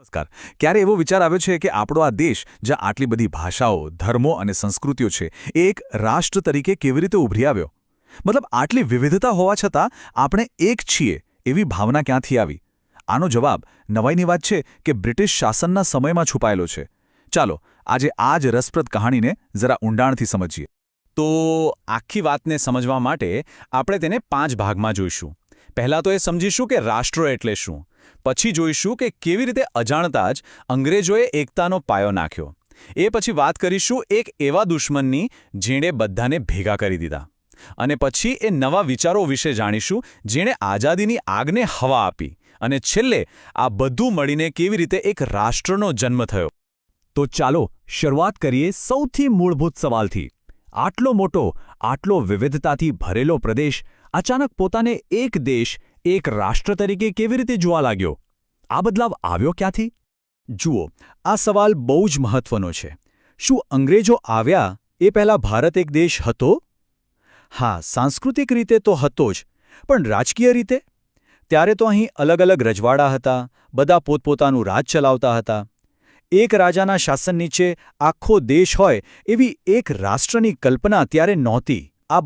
નમસ્કાર. ક્યારે એવો વિચાર આવ્યો છે કે આપણો આ દેશ, જ્યાં આટલી બધી ભાષાઓ, ધર્મો અને સંસ્કૃતિઓ છે, એ એક રાષ્ટ્ર તરીકે કેવી રીતે ઉભરી આવ્યો? મતલબ આટલી વિવિધતા હોવા છતાં આપણે એક છીએ એવી ભાવના ક્યાંથી આવી? આનો જવાબ નવાઈની વાત છે કે બ્રિટિશ શાસનના સમયમાં છુપાયેલો છે. ચાલો આજે આ જ રસપ્રદ કહાણીને જરા ઊંડાણથી સમજીએ. તો આખી વાતને સમજવા માટે આપણે તેને 5 ભાગમાં જોઈશું. પહેલાં તો એ સમજીશું કે રાષ્ટ્ર એટલે શું. પછી જોઈશું કે કેવી રીતે અજાણતા જ અંગ્રેજોએ એકતાનો પાયો નાખ્યો. એ પછી વાત કરીશું એક એવા દુશ્મનની જેણે બધાને ભેગા કરી દીધા. અને પછી એ નવા વિચારો વિશે જાણીશું જેણે આઝાદીની આગને હવા આપી. અને છેલ્લે આ બધું મળીને કેવી રીતે એક રાષ્ટ્રનો જન્મ થયો. તો ચાલો શરૂઆત કરીએ સૌથી મૂળભૂત સવાલથી. આટલો મોટો, આટલો વિવિધતાથી ભરેલો પ્રદેશ અચાનક પોતાને એક દેશ, એક રાષ્ટ્ર તરીકે કેવી રીતે જોવા લાગ્યો? આ બદલાવ આવ્યો ક્યાંથી? જુઓ, આ સવાલ બહુ જ મહત્વનો છે. શું અંગ્રેજો આવ્યા એ પહેલાં ભારત એક દેશ હતો? હા, સાંસ્કૃતિક રીતે તો હતો જ, પણ રાજકીય રીતે? ત્યારે તો અહીં અલગ અલગ રજવાડા હતા, બધા પોતપોતાનું રાજ ચલાવતા હતા. એક રાજાના શાસન નીચે આખો દેશ હોય એવી એક રાષ્ટ્રની કલ્પના ત્યારે નહોતી. આ